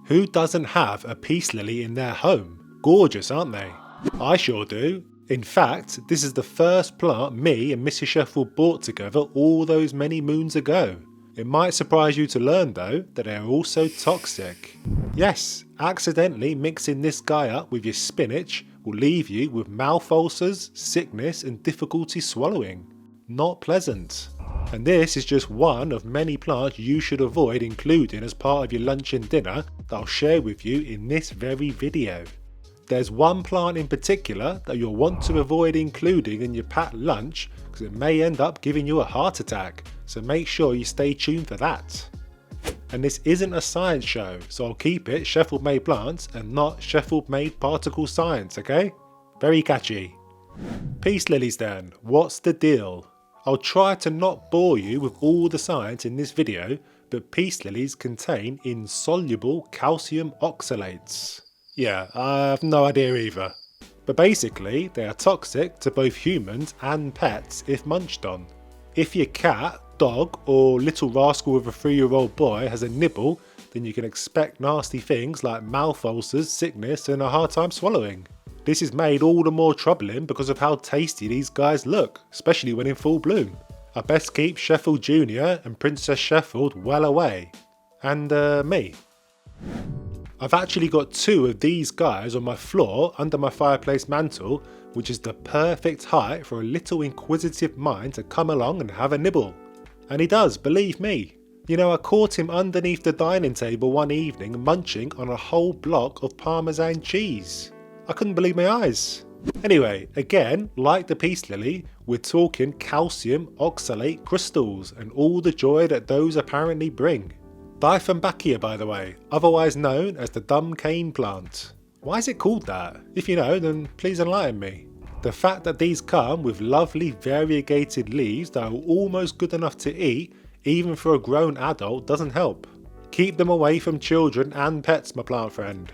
Who doesn't have a peace lily in their home? Gorgeous, aren't they? I sure do. In fact, this is the first plant me and Mrs. Sheffield bought together all those many moons ago. It might surprise you to learn though that they are also toxic. Yes, accidentally mixing this guy up with your spinach will leave you with mouth ulcers, sickness and difficulty swallowing. Not pleasant. And this is just one of many plants you should avoid including as part of your lunch and dinner that I'll share with you in this very video. There's one plant in particular that you'll want to avoid including in your packed lunch because it may end up giving you a heart attack, so make sure you stay tuned for that. And this isn't a science show, so I'll keep it Sheffield made plants and not Sheffield made particle science, okay? Very catchy. Peace lilies then, what's the deal? I'll try to not bore you with all the science in this video, but peace lilies contain insoluble calcium oxalates. Yeah, I have no idea either. But basically, they are toxic to both humans and pets if munched on. If your cat, dog or little rascal with a 3-year-old boy has a nibble, then you can expect nasty things like mouth ulcers, sickness and a hard time swallowing. This is made all the more troubling because of how tasty these guys look, especially when in full bloom. I best keep Sheffield Jr. and Princess Sheffield well away. And me. I've actually got 2 of these guys on my floor under my fireplace mantle, which is the perfect height for a little inquisitive mind to come along and have a nibble. And he does, believe me. You know, I caught him underneath the dining table one evening munching on a whole block of Parmesan cheese. I couldn't believe my eyes. Anyway, again, like the peace lily, we're talking calcium oxalate crystals and all the joy that those apparently bring. Dieffenbachia, by the way, otherwise known as the dumb cane plant. Why is it called that? If you know, then please enlighten me. The fact that these come with lovely variegated leaves that are almost good enough to eat, even for a grown adult, doesn't help. Keep them away from children and pets, my plant friend.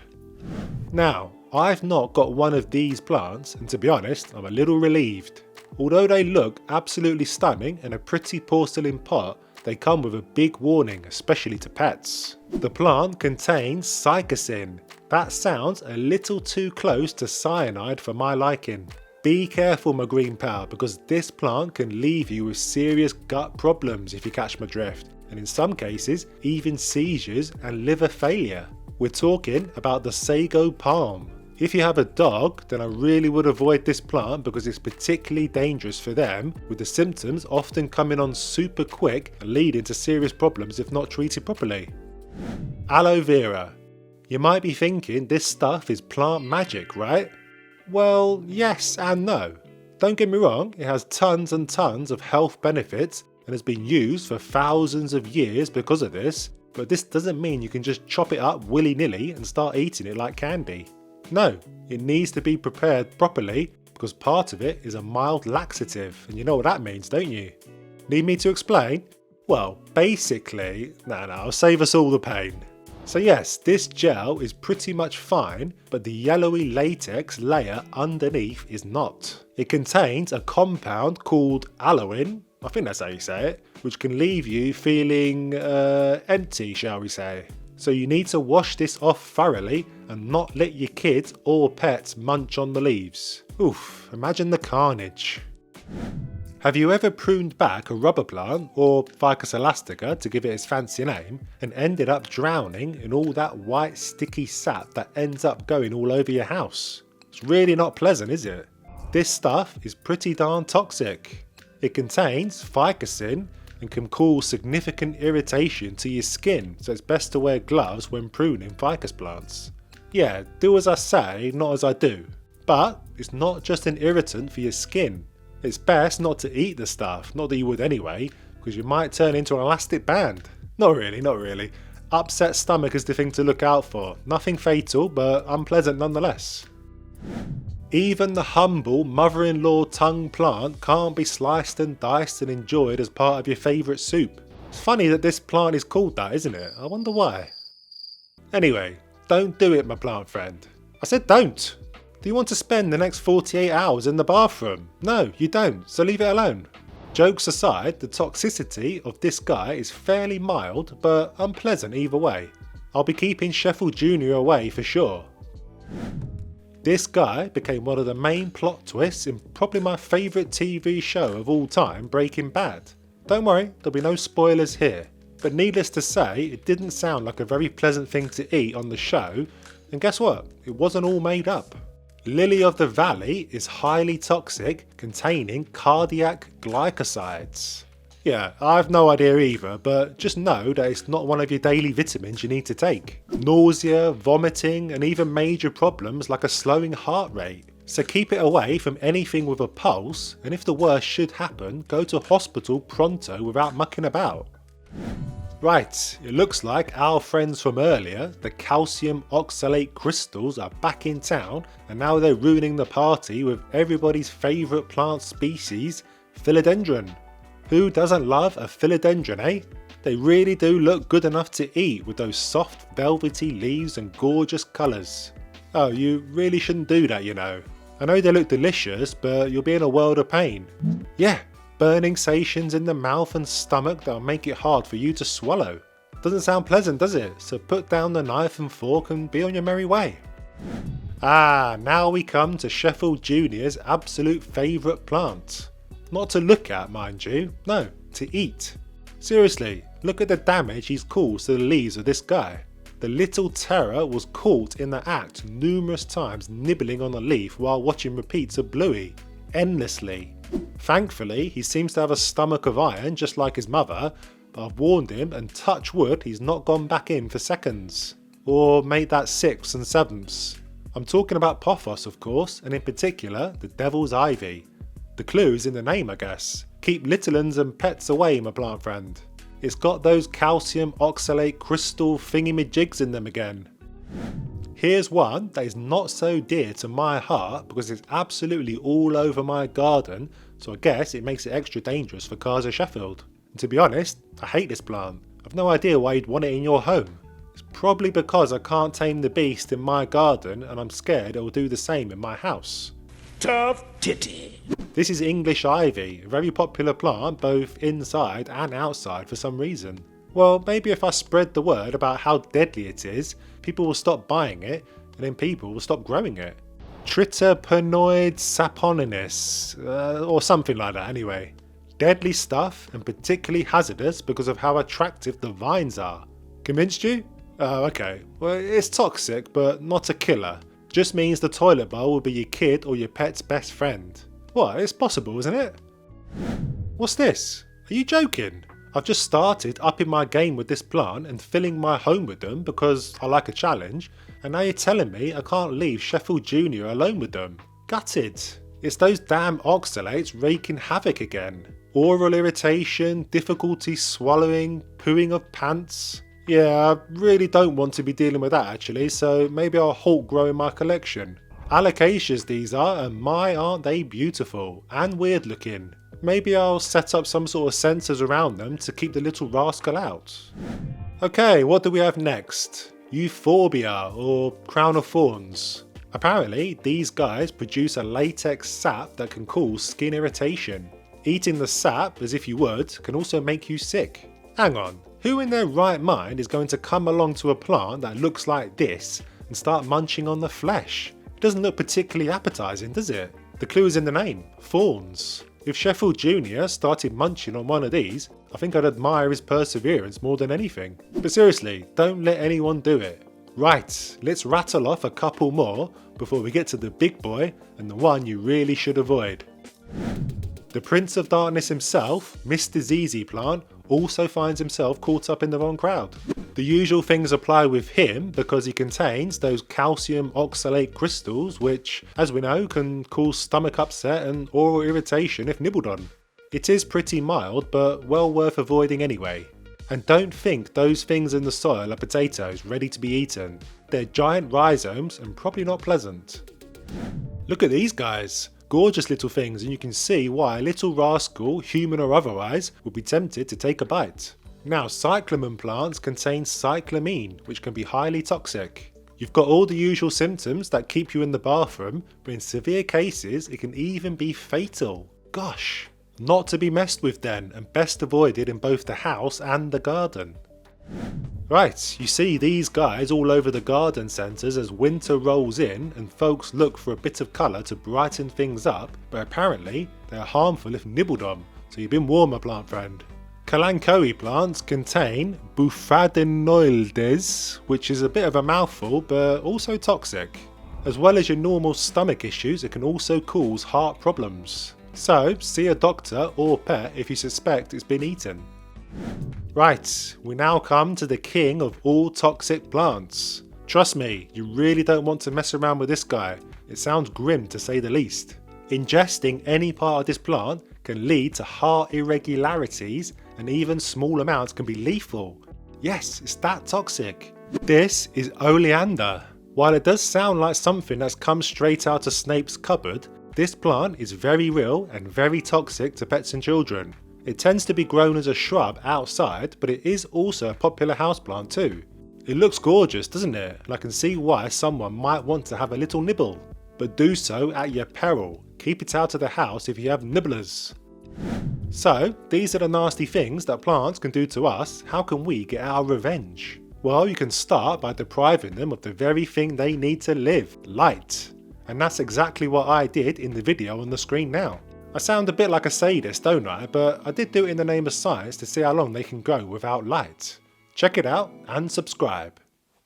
Now, I've not got one of these plants, and to be honest, I'm a little relieved. Although they look absolutely stunning in a pretty porcelain pot, they come with a big warning, especially to pets. The plant contains psychocin. That sounds a little too close to cyanide for my liking. Be careful, my green pal, because this plant can leave you with serious gut problems if you catch my drift, and in some cases even seizures and liver failure. We're talking about the sago palm. If you have a dog, then I really would avoid this plant because it's particularly dangerous for them, with the symptoms often coming on super quick and leading to serious problems if not treated properly. Aloe vera. You might be thinking this stuff is plant magic, right? Well, yes and no. Don't get me wrong, it has tons and tons of health benefits and has been used for thousands of years because of this, but this doesn't mean you can just chop it up willy-nilly and start eating it like candy. No, it needs to be prepared properly because part of it is a mild laxative, and you know what that means, don't you? Need me to explain? Well, basically, I'll save us all the pain. So yes, this gel is pretty much fine, but the yellowy latex layer underneath is not. It contains a compound called aloe, I think that's how you say it, which can leave you feeling empty, shall we say. So you need to wash this off thoroughly and not let your kids or pets munch on the leaves. Oof, imagine the carnage. Have you ever pruned back a rubber plant, or Ficus elastica to give it its fancy name, and ended up drowning in all that white sticky sap that ends up going all over your house? It's really not pleasant, is it? This stuff is pretty darn toxic. It contains ficussin and can cause significant irritation to your skin, so it's best to wear gloves when pruning ficus plants. Yeah, do as I say, not as I do. But it's not just an irritant for your skin. It's best not to eat the stuff, not that you would anyway, because you might turn into an elastic band. Not really. Upset stomach is the thing to look out for. Nothing fatal, but unpleasant nonetheless. Even the humble mother-in-law tongue plant can't be sliced and diced and enjoyed as part of your favourite soup. It's funny that this plant is called that, isn't it? I wonder why. Anyway, don't do it, my plant friend. I said don't! Do you want to spend the next 48 hours in the bathroom? No, you don't, so leave it alone. Jokes aside, the toxicity of this guy is fairly mild, but unpleasant either way. I'll be keeping Sheffield Jr. away for sure. This guy became one of the main plot twists in probably my favourite TV show of all time, Breaking Bad. Don't worry, there'll be no spoilers here. But needless to say, it didn't sound like a very pleasant thing to eat on the show, and guess what? It wasn't all made up. Lily of the Valley is highly toxic, containing cardiac glycosides. Yeah, I have no idea either, but just know that it's not one of your daily vitamins you need to take. Nausea, vomiting, and even major problems like a slowing heart rate. So keep it away from anything with a pulse, and if the worst should happen, go to hospital pronto without mucking about. Right, it looks like our friends from earlier, the calcium oxalate crystals, are back in town, and now they're ruining the party with everybody's favourite plant species, Philodendron. Who doesn't love a philodendron, eh? They really do look good enough to eat with those soft velvety leaves and gorgeous colours. Oh, you really shouldn't do that, you know. I know they look delicious, but you'll be in a world of pain. Yeah, burning sensations in the mouth and stomach that'll make it hard for you to swallow. Doesn't sound pleasant, does it? So put down the knife and fork and be on your merry way. Ah, now we come to Sheffield Jr.'s absolute favourite plant. Not to look at, mind you, no, to eat. Seriously, look at the damage he's caused to the leaves of this guy. The little terror was caught in the act numerous times, nibbling on a leaf while watching repeats of Bluey, endlessly. Thankfully, he seems to have a stomach of iron just like his mother, but I've warned him and touch wood he's not gone back in for seconds. Or made that 6s and 7s. I'm talking about Pothos of course, and in particular the Devil's Ivy. The clue's in the name, I guess. Keep little uns and pets away, my plant friend. It's got those calcium oxalate crystal thingy-majigs in them again. Here's one that is not so dear to my heart because it's absolutely all over my garden, so I guess it makes it extra dangerous for cars of Sheffield. And to be honest, I hate this plant. I've no idea why you'd want it in your home. It's probably because I can't tame the beast in my garden and I'm scared it will do the same in my house. Tough titty. This is English ivy, a very popular plant both inside and outside for some reason. Well, maybe if I spread the word about how deadly it is, people will stop buying it and then people will stop growing it. Triterpenoid saponinus, or something like that anyway. Deadly stuff and particularly hazardous because of how attractive the vines are. Convinced you? Oh, okay. Well, it's toxic but not a killer. Just means the toilet bowl will be your kid or your pet's best friend. What, it's possible, isn't it? What's this? Are you joking? I've just started upping my game with this plant and filling my home with them because I like a challenge, and now you're telling me I can't leave Sheffield Jr. alone with them. Gutted. It's those damn oxalates wreaking havoc again. Oral irritation, difficulty swallowing, pooing of pants. Yeah, I really don't want to be dealing with that actually, so maybe I'll halt growing my collection. Alocasias these are, and my aren't they beautiful, and weird looking. Maybe I'll set up some sort of sensors around them to keep the little rascal out. Okay, what do we have next? Euphorbia, or crown of thorns. Apparently, these guys produce a latex sap that can cause skin irritation. Eating the sap, as if you would, can also make you sick. Hang on. Who in their right mind is going to come along to a plant that looks like this and start munching on the flesh? It doesn't look particularly appetising, does it? The clue is in the name, thorns. If Sheffield Jr. started munching on one of these, I think I'd admire his perseverance more than anything. But seriously, don't let anyone do it. Right, let's rattle off a couple more before we get to the big boy and the one you really should avoid. The Prince of Darkness himself, Mr. ZZ Plant, also finds himself caught up in the wrong crowd. The usual things apply with him because he contains those calcium oxalate crystals which, as we know, can cause stomach upset and oral irritation if nibbled on. It is pretty mild but well worth avoiding anyway. And don't think those things in the soil are potatoes ready to be eaten. They're giant rhizomes and probably not pleasant. Look at these guys. Gorgeous little things, and you can see why a little rascal, human or otherwise, would be tempted to take a bite. Now, cyclamen plants contain cyclamine, which can be highly toxic. You've got all the usual symptoms that keep you in the bathroom, but in severe cases it can even be fatal. Gosh, not to be messed with then, and best avoided in both the house and the garden. Right, you see these guys all over the garden centres as winter rolls in and folks look for a bit of colour to brighten things up, but apparently they're harmful if nibbled on, so you've been warned, my plant friend. Kalanchoe plants contain bufadenoides, which is a bit of a mouthful but also toxic. As well as your normal stomach issues, it can also cause heart problems. So see a doctor or pet if you suspect it's been eaten. Right, we now come to the king of all toxic plants. Trust me, you really don't want to mess around with this guy. It sounds grim to say the least. Ingesting any part of this plant can lead to heart irregularities, and even small amounts can be lethal. Yes, it's that toxic. This is Oleander. While it does sound like something that's come straight out of Snape's cupboard, this plant is very real and very toxic to pets and children. It tends to be grown as a shrub outside, but it is also a popular houseplant too. It looks gorgeous, doesn't it? And I can see why someone might want to have a little nibble. But do so at your peril. Keep it out of the house if you have nibblers. So, these are the nasty things that plants can do to us. How can we get our revenge? Well, you can start by depriving them of the very thing they need to live, light. And that's exactly what I did in the video on the screen now. I sound a bit like a sadist, don't I? But I did do it in the name of science to see how long they can go without light. Check it out and subscribe.